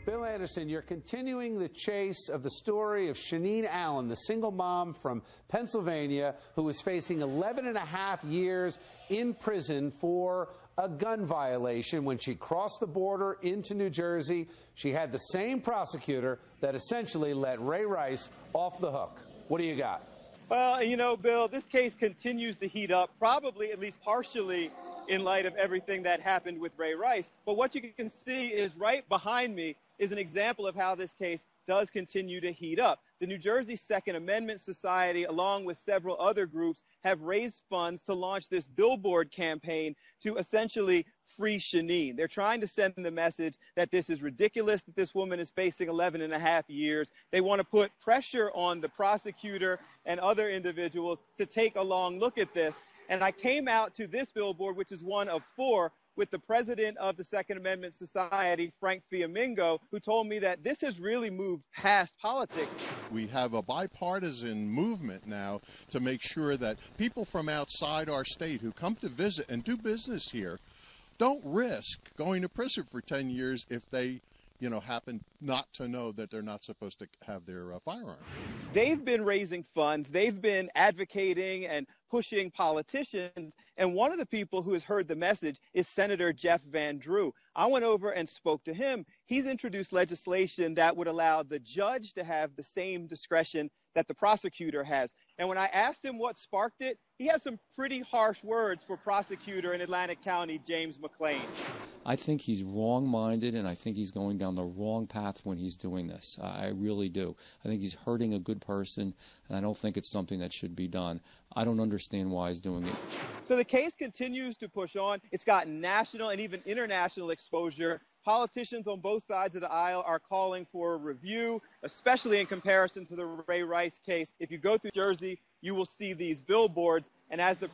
Bill Anderson, you're continuing the chase of the story of Shaneen Allen, the single mom from Pennsylvania who was facing 11.5 years in prison for a gun violation when she crossed the border into New Jersey. She had the same prosecutor that essentially let Ray Rice off the hook. What do you got? Well, you know, Bill, this case continues to heat up, probably at least partially in light of everything that happened with Ray Rice. But what you can see is right behind me is an example of how this case does continue to heat up. The New Jersey Second Amendment Society, along with several other groups, have raised funds to launch this Billboard campaign to essentially free Shaneen. They're trying to send the message that this is ridiculous, that this woman is facing 11.5 years. They want to put pressure on the prosecutor and other individuals to take a long look at this. And I came out to this billboard, which is one of 4, with the president of the Second Amendment Society, Frank Fiamingo, who told me that this has really moved past politics. We have a bipartisan movement now to make sure that people from outside our state who come to visit and do business here don't risk going to prison for 10 years if they, happen not to know that they're not supposed to have their firearm. They've been raising funds. They've been advocating and pushing politicians. And one of the people who has heard the message is Senator Jeff Van Drew. I went over and spoke to him. He's introduced legislation that would allow the judge to have the same discretion that the prosecutor has. And when I asked him what sparked it, he had some pretty harsh words for prosecutor in Atlantic County, James McClain. I think he's wrong-minded, and I think he's going down the wrong path when he's doing this. I really do. I think he's hurting a good person, and I don't think it's something that should be done. I don't understand why he's doing it. So the case continues to push on. It's got national and even international exposure. Politicians on both sides of the aisle are calling for a review, especially in comparison to the Ray Rice case. If you go through Jersey, you will see these billboards, and as the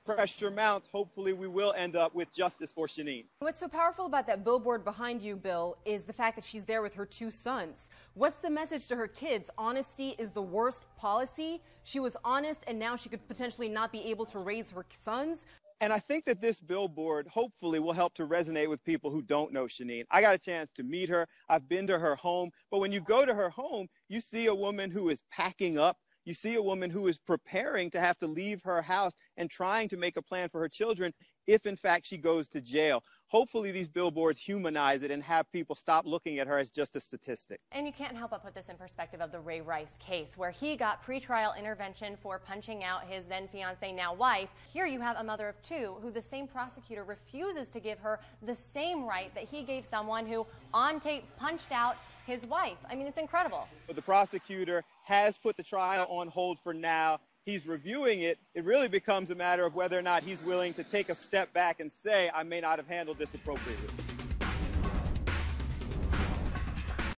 pressure mounts, hopefully we will end up with justice for Shaneen. What's so powerful about that billboard behind you, Bill, is the fact that she's there with her 2 sons. What's the message to her kids? Honesty is the worst policy. She was honest, and now she could potentially not be able to raise her sons. And I think that this billboard hopefully will help to resonate with people who don't know Shaneen. I got a chance to meet her. I've been to her home. But when you go to her home, you see a woman who is packing up. You see a woman who is preparing to have to leave her house and trying to make a plan for her children if, in fact, she goes to jail. Hopefully these billboards humanize it and have people stop looking at her as just a statistic. And you can't help but put this in perspective of the Ray Rice case, where he got pretrial intervention for punching out his then fiancée, now wife. Here you have a mother of 2 who the same prosecutor refuses to give her the same right that he gave someone who on tape punched out his wife. I mean, it's incredible. But the prosecutor has put the trial on hold for now. He's reviewing it. It really becomes a matter of whether or not he's willing to take a step back and say, I may not have handled this appropriately.